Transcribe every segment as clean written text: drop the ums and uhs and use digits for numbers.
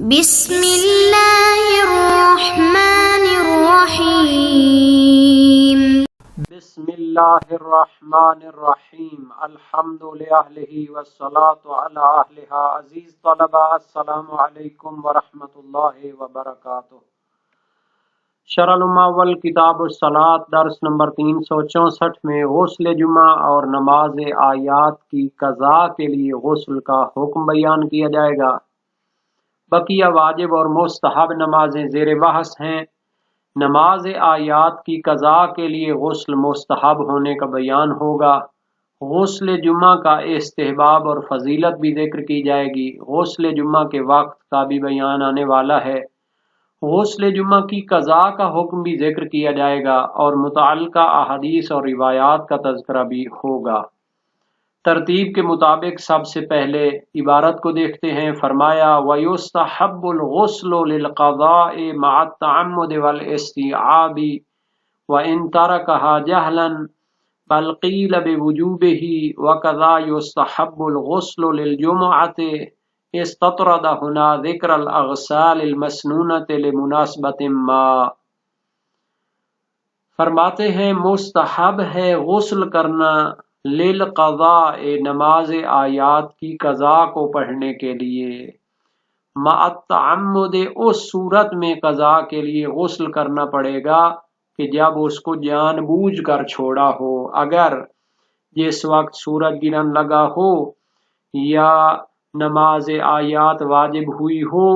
بسم اللہ الرحمن الرحیم بسم اللہ الرحمن الرحیم الحمد للہ والصلاة علی اہلہا۔ عزیز طلبہ، السلام علیکم ورحمۃ اللہ وبرکاتہ۔ شرح المعول کتاب الصلاۃ درس نمبر 364 میں غسل جمعہ اور نماز آیات کی قضاء کے لیے غسل کا حکم بیان کیا جائے گا۔ بقیہ واجب اور مستحب نمازیں زیر بحث ہیں۔ نماز آیات کی قضاء کے لیے غسل مستحب ہونے کا بیان ہوگا۔ غسل جمعہ کا استحباب اور فضیلت بھی ذکر کی جائے گی۔ غسل جمعہ کے وقت کا بھی بیان آنے والا ہے۔ غسل جمعہ کی قضاء کا حکم بھی ذکر کیا جائے گا اور متعلقہ احادیث اور روایات کا تذکرہ بھی ہوگا۔ ترتیب کے مطابق سب سے پہلے عبارت کو دیکھتے ہیں۔ فرمایا وَيُسْتَحَبُّ الْغُسْلُ لِلْقَضَاءِ مَعَ التَّعَمُّدِ وَالْإِسْتِيعَابِ وَإِن تَرَكَهَا جَهْلًا بَلْ قِيلَ بِوُجُوبِهِ وَكَذَا يُسْتَحَبُّ الْغُسْلُ لِلْجُمُعَةِ اسْتَطْرَدَ هُنَا ذِكْرَ الْأَغْسَالِ الْمَسْنُونَةِ لِمُنَاسَبَةٍ مَا۔ فرماتے ہیں مستحب ہے غسل کرنا للقضاء نماز آیات کی قضاء کو پڑھنے کے لیے، مع التعمد اس صورت میں قضاء کے لیے غسل کرنا پڑے گا کہ جب اس کو جان بوجھ کر چھوڑا ہو۔ اگر جس وقت سورج گرہن لگا ہو یا نماز آیات واجب ہوئی ہو،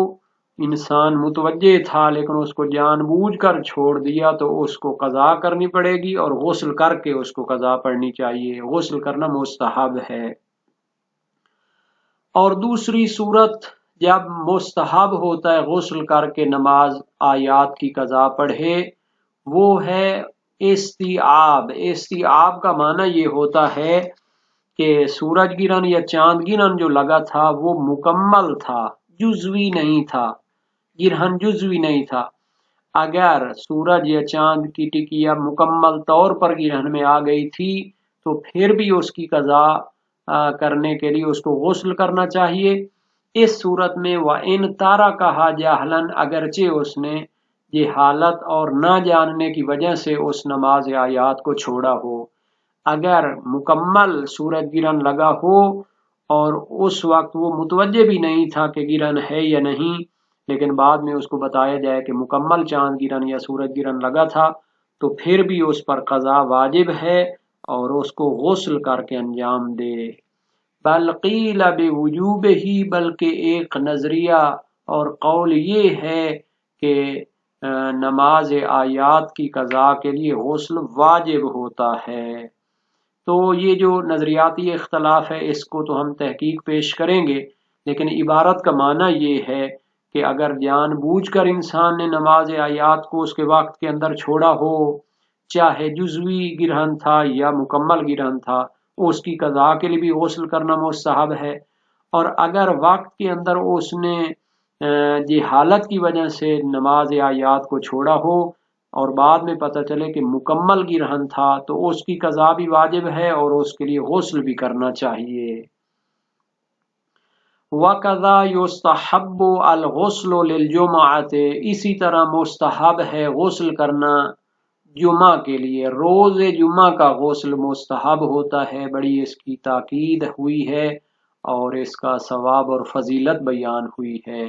انسان متوجہ تھا لیکن اس کو جان بوجھ کر چھوڑ دیا تو اس کو قضاء کرنی پڑے گی اور غسل کر کے اس کو قضاء پڑھنی چاہیے۔ غسل کرنا مستحب ہے۔ اور دوسری صورت جب مستحب ہوتا ہے غسل کر کے نماز آیات کی قضاء پڑھے، وہ ہے استیعاب۔ استیعاب کا معنی یہ ہوتا ہے کہ سورج گرہن یا چاند گرہن جو لگا تھا وہ مکمل تھا، جزوی نہیں تھا، گرہن جزوی نہیں تھا۔ اگر سورج یا چاند کی ٹکیا مکمل طور پر گرہن میں آ گئی تھی تو پھر بھی اس کی قضاء کرنے کے لیے اس کو غسل کرنا چاہیے۔ اس صورت میں وَإِن تَرَكَهَا جَهْلًا اگرچہ اس نے جہالت اور نہ جاننے کی وجہ سے اس نماز آیات کو چھوڑا ہو۔ اگر مکمل سورج گرہن لگا ہو اور اس وقت وہ متوجہ بھی نہیں تھا کہ گرہن ہے یا نہیں، لیکن بعد میں اس کو بتایا جائے کہ مکمل چاند گرہن یا سورج گرہن لگا تھا، تو پھر بھی اس پر قضاء واجب ہے اور اس کو غسل کر کے انجام دے۔ بل قیل بوجوبہ بلکہ ایک نظریہ اور قول یہ ہے کہ نماز آیات کی قضاء کے لیے غسل واجب ہوتا ہے۔ تو یہ جو نظریاتی اختلاف ہے اس کو تو ہم تحقیق پیش کریں گے، لیکن عبارت کا معنی یہ ہے کہ اگر جان بوجھ کر انسان نے نماز آیات کو اس کے وقت کے اندر چھوڑا ہو، چاہے جزوی گرہن تھا یا مکمل گرہن تھا، اس کی قضاء کے لیے بھی غسل کرنا مستحب ہے۔ اور اگر وقت کے اندر اس نے جہالت کی وجہ سے نماز آیات کو چھوڑا ہو اور بعد میں پتہ چلے کہ مکمل گرہن تھا تو اس کی قضاء بھی واجب ہے اور اس کے لیے غسل بھی کرنا چاہیے۔ وَقَذَا يُسْتَحَبُّ الْغُسْلُ لِلْجُمْعَةِ اسی طرح مستحب ہے غسل کرنا جمعہ کے لیے۔ روز جمعہ کا غسل مستحب ہوتا ہے، بڑی اس کی تاکید ہوئی ہے اور اس کا ثواب اور فضیلت بیان ہوئی ہے۔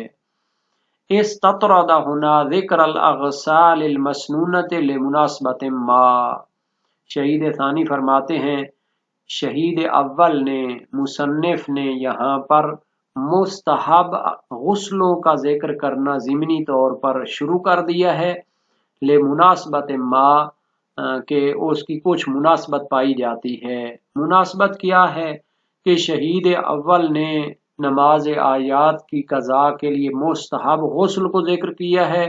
اسْتَطْرَدَ هُنَا ذِكْرَ الْأَغْسَالِ الْمَسْنُونَةِ لِمُنَاسَبَةٍ مَا۔ شہید ثانی فرماتے ہیں شہید اول نے، مصنف نے یہاں پر مستحب غسلوں کا ذکر کرنا ضمنی طور پر شروع کر دیا ہے، لمناسبت ما کہ اس کی کچھ مناسبت پائی جاتی ہے۔ مناسبت کیا ہے کہ شہید اول نے نماز آیات کی قضاء کے لیے مستحب غسل کو ذکر کیا ہے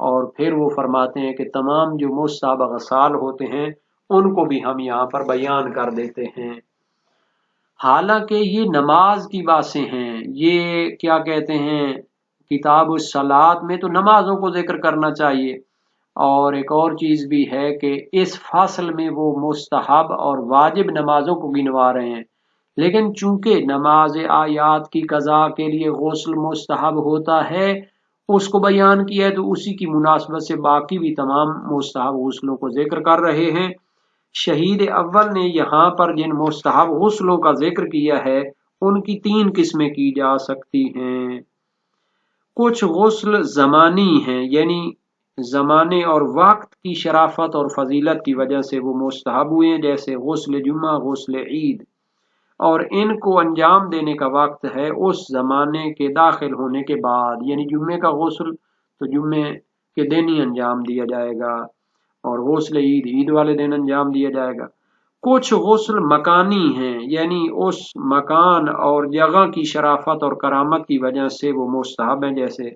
اور پھر وہ فرماتے ہیں کہ تمام جو مستحب اغسال ہوتے ہیں ان کو بھی ہم یہاں پر بیان کر دیتے ہیں۔ حالانکہ یہ نماز کی باتیں ہیں، یہ کیا کہتے ہیں کتاب الصلاۃ میں تو نمازوں کو ذکر کرنا چاہیے، اور ایک اور چیز بھی ہے کہ اس فصل میں وہ مستحب اور واجب نمازوں کو گنوا رہے ہیں، لیکن چونکہ نماز آیات کی قضا کے لیے غسل مستحب ہوتا ہے اس کو بیان کیا ہے، تو اسی کی مناسبت سے باقی بھی تمام مستحب غسلوں کو ذکر کر رہے ہیں۔ شہید اول نے یہاں پر جن مستحب غسلوں کا ذکر کیا ہے ان کی 3 قسمیں کی جا سکتی ہیں۔ کچھ غسل زمانی ہیں، یعنی زمانے اور وقت کی شرافت اور فضیلت کی وجہ سے وہ مستحب ہوئے ہیں، جیسے غسل جمعہ، غسل عید، اور ان کو انجام دینے کا وقت ہے اس زمانے کے داخل ہونے کے بعد، یعنی جمعے کا غسل تو جمعے کے دن ہی انجام دیا جائے گا، اور غسل عید عید والے دن انجام دیا جائے گا۔ کچھ غسل مکانی ہیں، یعنی اس مکان اور جگہ کی شرافت اور کرامت کی وجہ سے وہ مستحب ہیں، جیسے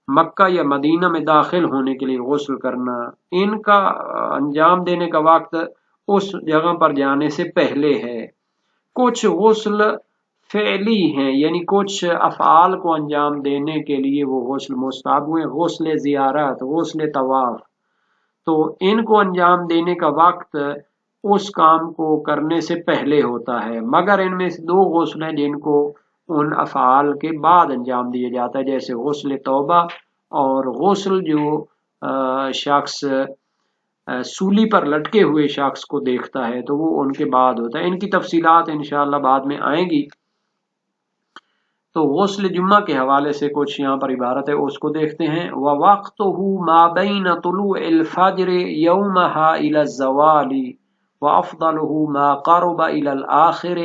مکہ یا مدینہ میں داخل ہونے کے لیے غسل کرنا، ان کا انجام دینے کا وقت اس جگہ پر جانے سے پہلے ہے۔ کچھ غسل فعلی ہیں، یعنی کچھ افعال کو انجام دینے کے لیے وہ غسل مستحب ہوئے، غسل زیارت، غسل طواف، تو ان کو انجام دینے کا وقت اس کام کو کرنے سے پہلے ہوتا ہے، مگر ان میں سے 2 غسل ہیں جن کو ان افعال کے بعد انجام دیا جاتا ہے، جیسے غسل توبہ اور غسل جو شخص سولی پر لٹکے ہوئے شخص کو دیکھتا ہے تو وہ ان کے بعد ہوتا ہے۔ ان کی تفصیلات انشاءاللہ بعد میں آئیں گی۔ تو غسل جمعہ کے حوالے سے کچھ یہاں پر عبارت ہے، اس کو دیکھتے ہیں۔ وَوَقْتُهُ مَا بَيْنَ طُلُوعِ الْفَجْرِ يَوْمَهَا إِلَى الزَّوَالِ وَأَفْضَلُهُ مَا قَرُبَ إِلَى الْآخِرِ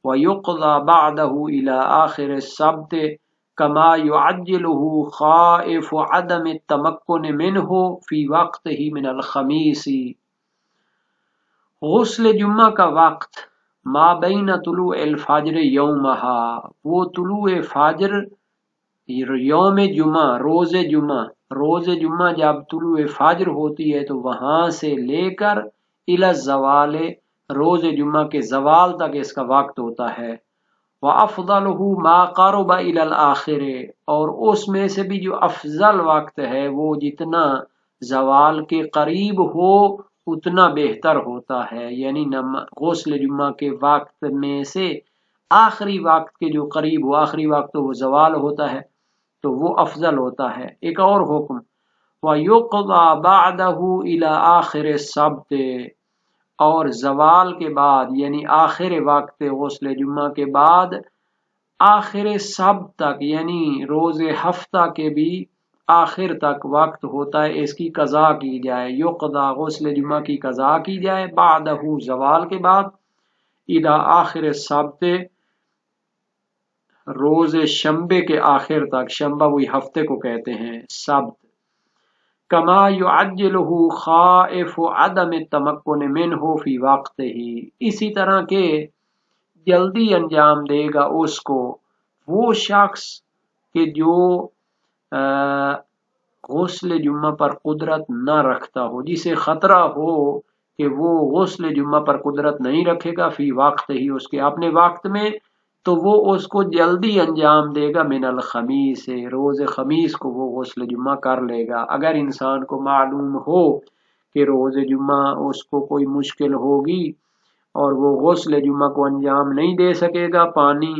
وَيُقْضَى بَعْدَهُ إِلَى آخِرِ السَّبْتِ كَمَا يُعَجِّلُهُ خَائِفُ عَدَمِ التَّمَكُّنِ مِنْهُ فِي وَقْتِهِ مِنَ الْخَمِيسِ۔ غسل جمعہ کا وقت ما بین طلوع الفجر یومہا، وہ طلوع فجر یوم جمعہ، روز جمعہ جب طلوع فجر ہوتی ہے تو وہاں سے لے کر الی الزوال، روز جمعہ کے زوال تک اس کا وقت ہوتا ہے۔ وَأَفْضَلُهُ مَا قَرُبَ إِلَى الْآخِرِ، اور اس میں سے بھی جو افضل وقت ہے وہ جتنا زوال کے قریب ہو اتنا بہتر ہوتا ہے، یعنی غسل جمعہ کے وقت میں سے آخری وقت کے جو قریب ہو، آخری وقت تو وہ زوال ہوتا ہے تو وہ افضل ہوتا ہے۔ ایک اور حکم وَيُقْضَى بَعْدَهُ إِلَى آخِرِ السَّبْتِ، اور زوال کے بعد یعنی آخر وقت غسل جمعہ کے بعد آخر سبت تک، یعنی روز ہفتہ کے بھی آخر تک وقت ہوتا ہے اس کی قضا کی جائے، یقضا غسل جمعہ کی قضا کی جائے، بعدہ زوال کے بعد، الی آخر السبت روز شنبے کے آخر تک، شنبہ وہی ہفتے کو کہتے ہیں سبت، کما یعجلہ خائف عدم التمکن منہ فی وقتہ، اسی طرح کے جلدی انجام دے گا اس کو وہ شخص کہ جو غسل جمعہ پر قدرت نہ رکھتا ہو، جسے خطرہ ہو کہ وہ غسل جمعہ پر قدرت نہیں رکھے گا فی وقت ہی، اس کے اپنے وقت میں، تو وہ اس کو جلدی انجام دے گا من الخمیس، روز خمیس کو وہ غسل جمعہ کر لے گا۔ اگر انسان کو معلوم ہو کہ روز جمعہ اس کو کوئی مشکل ہوگی اور وہ غسل جمعہ کو انجام نہیں دے سکے گا، پانی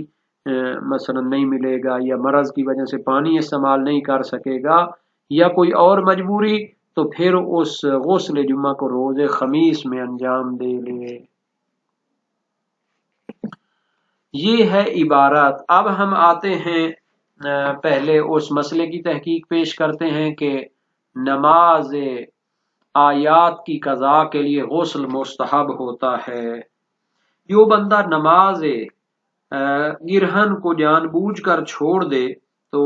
مثلا نہیں ملے گا یا مرض کی وجہ سے پانی استعمال نہیں کر سکے گا یا کوئی اور مجبوری، تو پھر اس غسل جمعہ کو روز خمیس میں انجام دے لے۔ یہ ہے عبارت۔ اب ہم آتے ہیں پہلے اس مسئلے کی تحقیق پیش کرتے ہیں کہ نماز آیات کی قضا کے لیے غسل مستحب ہوتا ہے۔ جو بندہ نماز گرہن کو جان بوجھ کر چھوڑ دے تو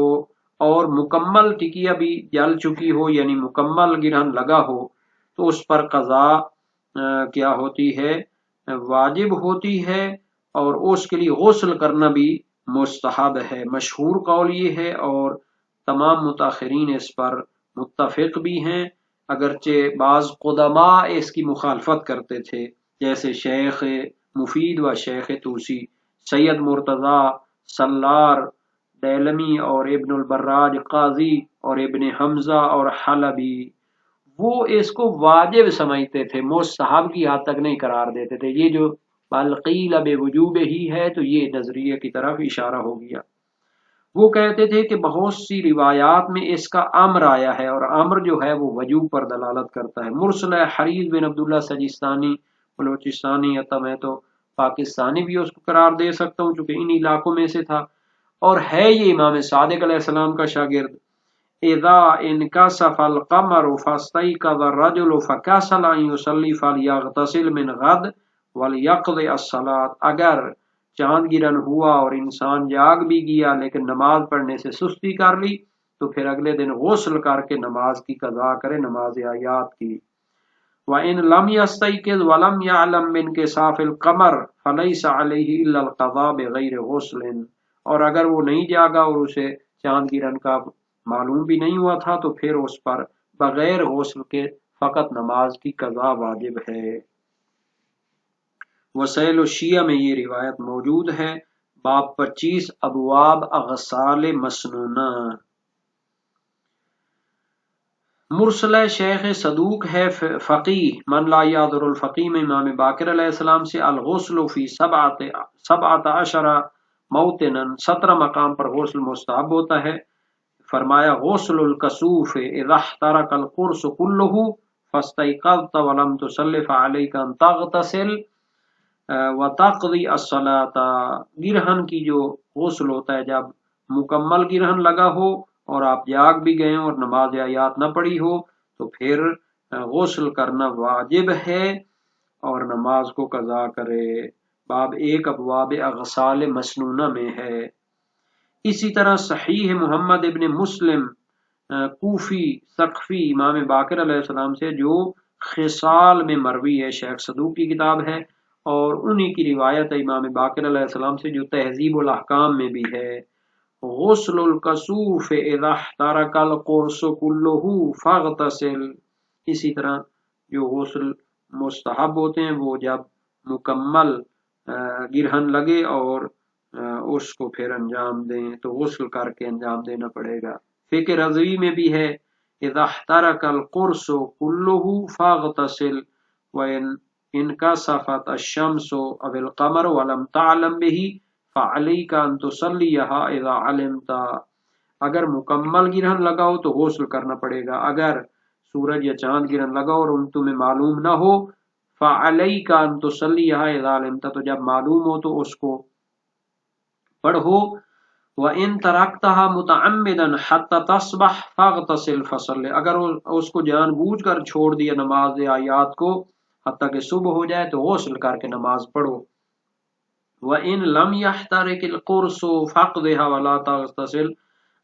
اور مکمل ٹکیا بھی جل چکی ہو، یعنی مکمل گرہن لگا ہو، تو اس پر قضا کیا ہوتی ہے؟ واجب ہوتی ہے، اور اس کے لیے غسل کرنا بھی مستحب ہے۔ مشہور قول یہ ہے اور تمام متاخرین اس پر متفق بھی ہیں، اگرچہ بعض قدماء اس کی مخالفت کرتے تھے، جیسے شیخ مفید و شیخ توسی، سید مرتضی سلار دیلمی اور ابن البراج قاضی اور ابن حمزہ اور حلبی، وہ اس کو واجب سمجھتے تھے، مستحب کی حد تک نہیں قرار دیتے تھے۔ یہ جو بل قیل بوجوب ہی ہے، تو یہ نظریے کی طرف اشارہ ہو گیا۔ وہ کہتے تھے کہ بہت سی روایات میں اس کا امر آیا ہے، اور امر جو ہے وہ وجوب پر دلالت کرتا ہے۔ مرسل حریث بن عبداللہ سجستانی بلوچستانی، یا میں تو پاکستانی بھی اس کو قرار دے سکتا ہوں چونکہ ان علاقوں میں سے تھا، اور ہے یہ امام صادق علیہ السلام کا شاگرد۔ اذا انکسف القمر فاستيقظ الرجل فكسل ان يصلي فليغتسل من غد وليقضي الصلاة، اگر چاند گرہن ہوا اور انسان جاگ بھی گیا لیکن نماز پڑھنے سے سستی کر لی تو پھر اگلے دن غسل کر کے نماز کی قضا کرے، نماز آیات کی۔ وَإِن لَمْ يَسْتَيْقِظْ وَلَمْ يَعْلَمْ بِانْكِسَافِ الْقَمَرِ فَلَيْسَ عَلَيْهِ إِلَّا الْقَضَاءُ بِغَيْرِ غُسْلٍ، اور اگر وہ نہیں جاگا اور اسے چاند گرہن کا معلوم بھی نہیں ہوا تھا تو پھر اس پر بغیر غسل کے فقط نماز کی قضا واجب ہے۔ وسائل الشیعہ میں یہ روایت موجود ہے۔ باب 25 ابواب اغسال مسنونہ۔ مرسلہ شیخ صدوق ہے فقیہ من لا یعذر الفقیہ میں امام باقر علیہ السلام سے الغسل فی 17 موطنا، 17 مقام پر غسل مستحب ہوتا ہے۔ فرمایا غسل الکسوف اذا احترق القرص كله فاستيقظت ولم تصل فعليك ان تغتسل وتقضي الصلاة، گرہن کی جو غسل ہوتا ہے جب مکمل گرہن لگا ہو اور آپ جاگ بھی گئے اور نماز آیات نہ پڑھی ہو تو پھر غسل کرنا واجب ہے اور نماز کو قضا کرے۔ باب 1 ابواب اغسال مسنونہ میں ہے۔ اسی طرح صحیح محمد ابن مسلم کوفی سقفی امام باقر علیہ السلام سے جو خصال میں مروی ہے، شیخ صدوق کی کتاب ہے، اور انہی کی روایت ہے امام باقر علیہ السلام سے جو تہذیب الاحکام میں بھی ہے۔ غسل الکسوف اذا احترق القرص كله فاغتسل، اسی طرح جو غسل مستحب ہوتے ہیں وہ جب مکمل گرہن لگے اور اس کو پھر انجام دیں تو غسل کر کے انجام دینا پڑے گا۔ فقہ رضوی میں بھی ہے اذا احترق القرص كله فاغتسل وان انکسفت الشمس او القمر ولم تعلم به فعلیک ان تصلیها اذا علمت، اگر مکمل گرہن لگا ہو تو غسل کرنا پڑے گا، اگر سورج یا چاند گرہن لگا اور تمہیں معلوم نہ ہو فعلیک ان تصلیها اذا علمت، تو جب معلوم ہو تو اس کو پڑھو۔ وَإِن تَرَكْتَهَا مُتَعَمِّدًا حَتَّى تَصْبَحَ فَاغْتَسِلْ فَصَلِّ، اگر اس کو جان بوجھ کر چھوڑ دیا نماز آیات کو حتیٰ کہ صبح ہو جائے تو غسل کر کے نماز پڑھو۔ وَإِن لَمْ يَحْتَرِقِ الْقُرْصُ فَاقْضِهَا وَلَا تَغْتَسِلْ،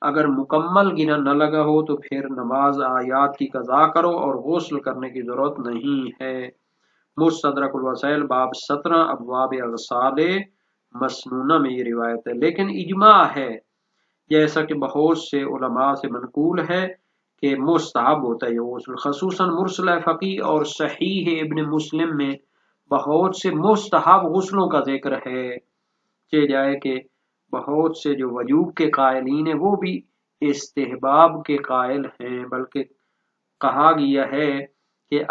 اگر مکمل گرہن نہ لگا ہو تو پھر نماز آیات کی قضا کرو اور غسل کرنے کی ضرورت نہیں ہے۔ مستدرک الوسائل باب 17 ابواب اغسال مسنونہ میں یہ روایت ہے، لیکن اجماع ہے جیسا کہ بہت سے علماء سے منقول ہے کہ مستحب ہوتا ہے یہ غسل، خصوصاً مرسلہ فقیہ اور صحیح ابن مسلم میں بہت سے مستحب غسلوں کا ذکر ہے، چہ جائے کہ بہت سے جو وجوب کے قائلین ہیں وہ بھی استحباب کے قائل ہیں، بلکہ کہا گیا ہے کہ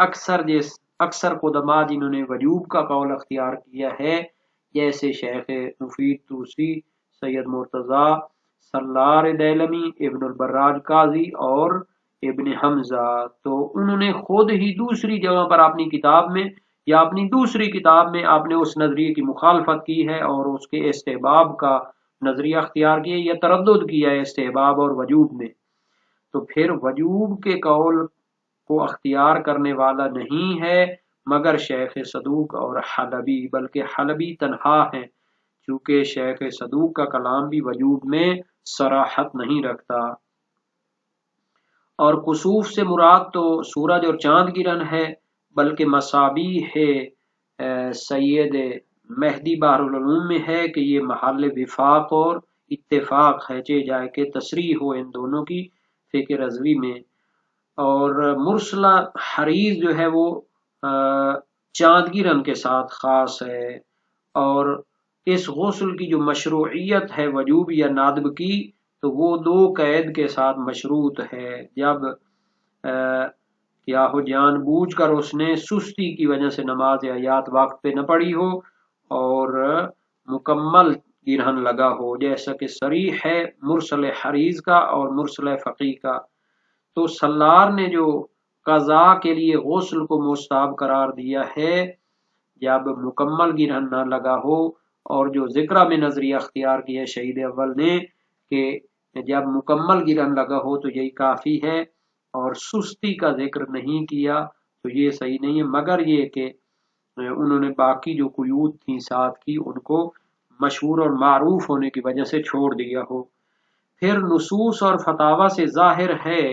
اکثر قدماء جنہوں نے وجوب کا قول اختیار کیا ہے جیسے شیخ مفید توسی، سید مرتضی سلار دیلمی، ابن البراج قاضی اور ابن حمزہ، تو انہوں نے خود ہی دوسری جگہ پر اپنی کتاب میں یا اپنی دوسری کتاب میں آپ نے اس نظریے کی مخالفت کی ہے اور اس کے استحباب کا نظریہ اختیار کیا یا تردد کیا ہے استحباب اور وجوب میں، تو پھر وجوب کے قول کو اختیار کرنے والا نہیں ہے مگر شیخ صدوق اور حلبی، بلکہ حلبی تنہا ہیں چونکہ شیخ صدوق کا کلام بھی وجوب میں صراحت نہیں رکھتا۔ اور کسوف سے مراد تو سورج اور چاند گرہن ہے، بلکہ مصابیح ہے سید مہدی بحر العلوم میں ہے کہ یہ محل وفاق اور اتفاق ہے، چہ جائے کہ تصریح ہو ان دونوں کی فقہ رضوی میں۔ اور مرسلہ حریض جو ہے وہ چاند گرہن کے ساتھ خاص ہے، اور اس غسل کی جو مشروعیت ہے وجوب یا نادب کی تو وہ 2 قید کے ساتھ مشروط ہے، جب کیا ہو جان بوجھ کر اس نے سستی کی وجہ سے نماز آیات وقت پہ نہ پڑھی ہو اور مکمل گرہن لگا ہو، جیسا کہ صریح ہے مرسل حریض کا اور مرسل فقی کا۔ تو سلار نے جو قضا کے لیے غسل کو مستحب قرار دیا ہے جب مکمل گرہن نہ لگا ہو، اور جو ذکرہ میں نظریہ اختیار کیا ہے شہید اول نے کہ جب مکمل گرہن لگا ہو تو یہی کافی ہے، اور سستی کا ذکر نہیں کیا تو یہ صحیح نہیں ہے، مگر یہ کہ انہوں نے باقی جو قیود تھیں ساتھ کی ان کو مشہور اور معروف ہونے کی وجہ سے چھوڑ دیا ہو۔ پھر نصوص اور فتاوی سے ظاہر ہے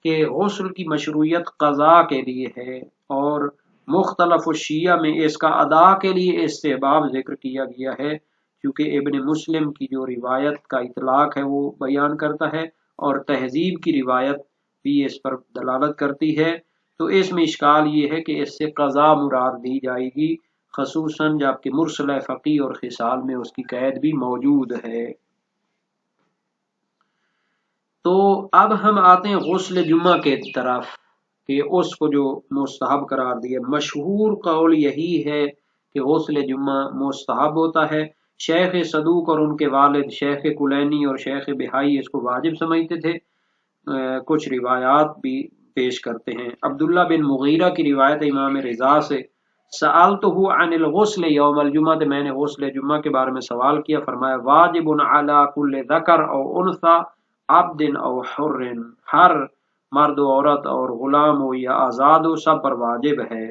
کہ غسل کی مشروعیت قضاء کے لیے ہے، اور مختلف الشیعہ میں اس کا ادا کے لیے استحباب ذکر کیا گیا ہے، کیونکہ ابن مسلم کی جو روایت کا اطلاق ہے وہ بیان کرتا ہے، اور تہذیب کی روایت بھی اس پر دلالت کرتی ہے۔ تو اس میں اشکال یہ ہے کہ اس سے قضاء مراد دی جائے گی، خصوصاً جبکہ مرسل فقی اور خصال میں اس کی قید بھی موجود ہے۔ تو اب ہم آتے ہیں غسل جمعہ کے طرف کہ اس کو جو مستحب قرار دیا۔ مشہور قول یہی ہے کہ غسل جمعہ مستحب ہوتا ہے۔ شیخ صدوق اور ان کے والد شیخ کلینی اور شیخ بہائی اس کو واجب سمجھتے تھے۔ کچھ روایات بھی پیش کرتے ہیں۔ عبداللہ بن مغیرہ کی روایت امام رضا سے، سألتہ عن الغسل یوم الجمعہ، میں نے غسل جمعہ کے بارے میں سوال کیا، فرمایا واجب علی کل ذکر او انثی عبد او حر، ہر مرد و عورت اور غلام ہو یا آزاد ہو سب پر واجب ہے۔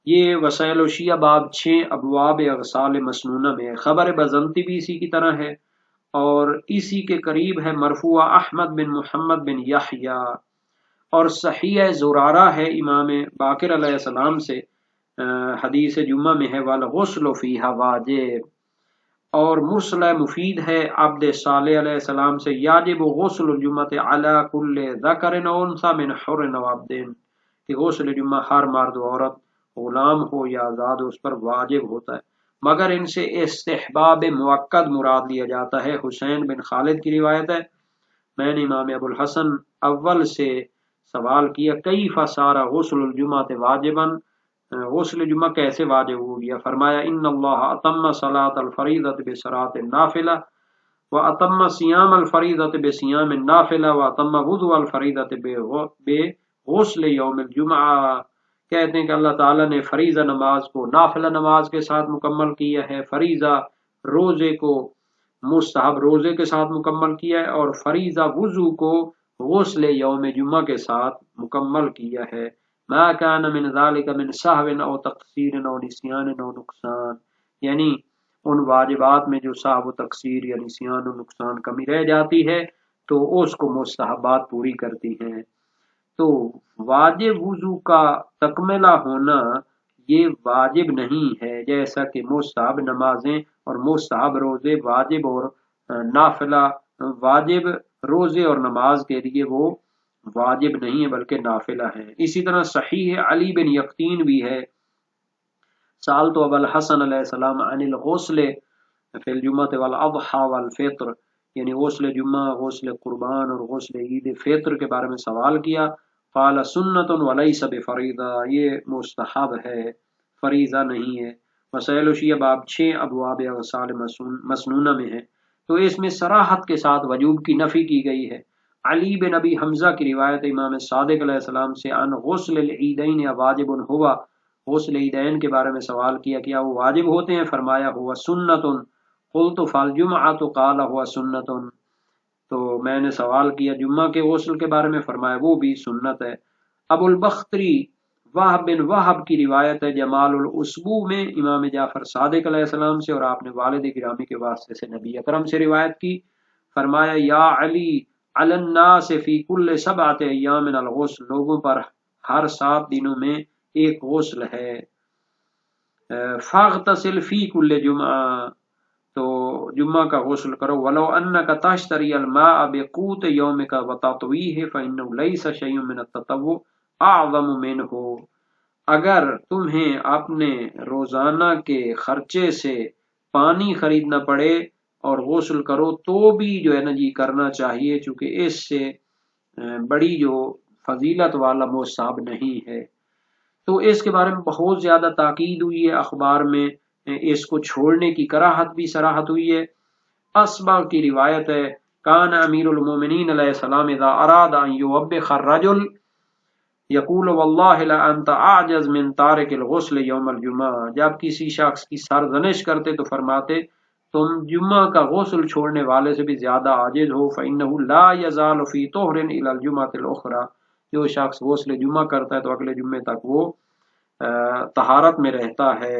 یہ وسائل الشیعہ باب 6 ابواب اغسال مسنونہ میں ہے۔ خبر بزنتی بھی اسی کی طرح ہے، اور اسی کے قریب ہے مرفوع احمد بن محمد بن یحییٰ، اور صحیح زرارہ ہے امام باقر علیہ السلام سے، حدیث جمعہ میں ہے والغسل فیہا واجب، اور مرسل مفید ہے عبد صالح علیہ السلام سے یاجب غسل الجمعہ علی کل ذکر و انثی من حر و عبد، کہ غسل جمعہ ہر مرد و عورت غلام ہو یا آزاد ہو اس پر واجب ہوتا ہے، مگر ان سے استحباب موقت مراد لیا جاتا ہے۔ حسین بن خالد کی روایت ہے، میں نے امام ابو الحسن اول سے سوال کیا کیف صار غسل الجمعہ واجبا، غسل جمعہ کیسے واجب ہو گیا؟ فرمایا ان اللہ اتم صلاۃ الفریضۃ بصلاۃ النافلہ واتم صیام الفریضۃ بصیام النافلہ واتم وضوء الفریضۃ بغسل یوم الجمعہ۔ کہتے ہیں کہ اللہ تعالیٰ نے فریضہ نماز کو نافلہ نماز کے ساتھ مکمل کیا ہے، فریضہ روزے کو مستحب روزے کے ساتھ مکمل کیا ہے، اور فریضہ وضو کو غسل یوم جمعہ کے ساتھ مکمل کیا ہے۔ ما کان من ذلک من سہو او تقصیر او نسیان او نقصان، یعنی ان واجبات میں جو سہو و تقصیر یا نسیان و نقصان کمی رہ جاتی ہے تو اس کو مستحبات پوری کرتی ہیں۔ تو واجب وضو کا تکملہ ہونا یہ واجب نہیں ہے، جیسا کہ مستحب نمازیں اور مستحب روزے واجب اور نافلہ، واجب روزے اور نماز کے لیے وہ واجب نہیں ہے بلکہ نافلہ ہے۔ اسی طرح صحیح علی بن یقطین بھی ہے، سألت ابا الحسن علیہ السلام عن الغسل فی الجمعہ والاضحی والفطر، یعنی غسل جمعہ، غسل قربان اور غسل عید فطر کے بارے میں سوال کیا، قال سنت ولیس بفریضہ، یہ مستحب ہے فریضہ نہیں ہے۔ وسائل الشیعہ باب 6 ابواب اغسال مسنونہ میں ہے، تو اس میں صراحت کے ساتھ وجوب کی نفی کی گئی ہے۔ علی بن ابی حمزہ کی روایت امام صادق علیہ السلام سے عن غسل العیدین واجب ہوا، غسل عیدین کے بارے میں سوال کیا کیا وہ واجب ہوتے ہیں؟ فرمایا ہوا سنت، قلت فالجمعۃ قال ہوا سنت، تو میں نے سوال کیا جمعہ کے غسل کے بارے میں، فرمایا وہ بھی سنت ہے۔ ابو البختری وہب بن وہب کی روایت ہے جمال الاسبوع میں امام جعفر صادق علیہ السلام سے، اور آپ نے والد گرامی کے واسطے سے نبی اکرم سے روایت کی، فرمایا یا علی علی الناس فی کل 7 ایام الغسل، لوگوں پر ہر 7 دنوں میں ایک غسل ہے، فاغتسل فی کل جمعہ، تو جمعہ کا غسل کرو، ولو انک تشتری الماء بقوت یومک وتطویہ فانہ لیس شیء من التطوع اعظم منہ، اگر تمہیں اپنے روزانہ کے خرچے سے پانی خریدنا پڑے اور غسل کرو تو بھی جو ہے نا جی کرنا چاہیے، چونکہ اس سے بڑی جو فضیلت والا مستحب نہیں ہے۔ تو اس کے بارے میں بہت زیادہ تاکید ہوئی ہے اخبار میں، اس کو چھوڑنے کی کراہت بھی صراحت ہوئی ہے۔ اسبا کی روایت ہے کان امیر المومنین علیہ السلام اذا اراد ان یوبخ الرجل یقول واللہ لانت اعجز من تارک الغسل یوم الجمعہ، جب کسی شخص کی سرزنش کرتے تو فرماتے تم جمعہ کا غسل چھوڑنے والے سے بھی زیادہ عاجز ہو، فإنہ لا یزال فی طہر الی الجمعۃ الاخری، جو شخص غسل جمعہ کرتا ہے تو اگلے جمعے تک وہ طہارت میں رہتا ہے۔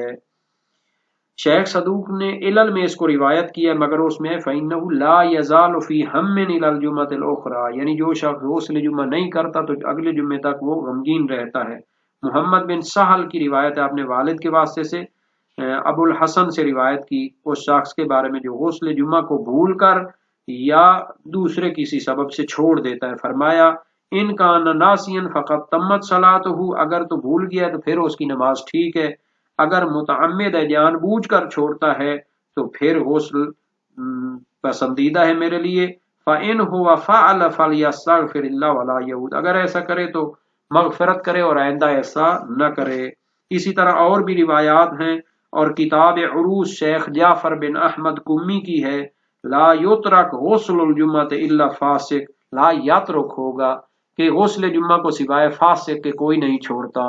شیخ صدوق نے علل میں اس کو روایت کیا مگر اس میں فإنہ لا یزال فی ہم الی الجمعۃ الاخری، یعنی جو شخص غسل جمعہ نہیں کرتا تو اگلے جمعے تک وہ غمگین رہتا ہے۔ محمد بن سہل کی روایت ہے اپنے والد کے واسطے سے، ابو الحسن سے روایت کی اس شخص کے بارے میں جو غسل جمعہ کو بھول کر یا دوسرے کسی سبب سے چھوڑ دیتا ہے، فرمایا ان کان ناسیا فقط تمت صلاتہ، اگر تو بھول گیا تو پھر اس کی نماز ٹھیک ہے، اگر متعمد ہے جان بوجھ کر چھوڑتا ہے تو پھر غسل پسندیدہ ہے میرے لیے۔ فإن هو فعل فليستغفر الله ولا يعود، اگر ایسا کرے تو مغفرت کرے اور آئندہ ایسا نہ کرے۔ اسی طرح اور بھی روایات ہیں، اور کتاب عروس شیخ جعفر بن احمد کمی کی ہے لا یترک غسل الجمعۃ الا فاسق، لا یترک ہوگا کہ غسل جمعہ کو سوائے فاسق کے کوئی نہیں چھوڑتا۔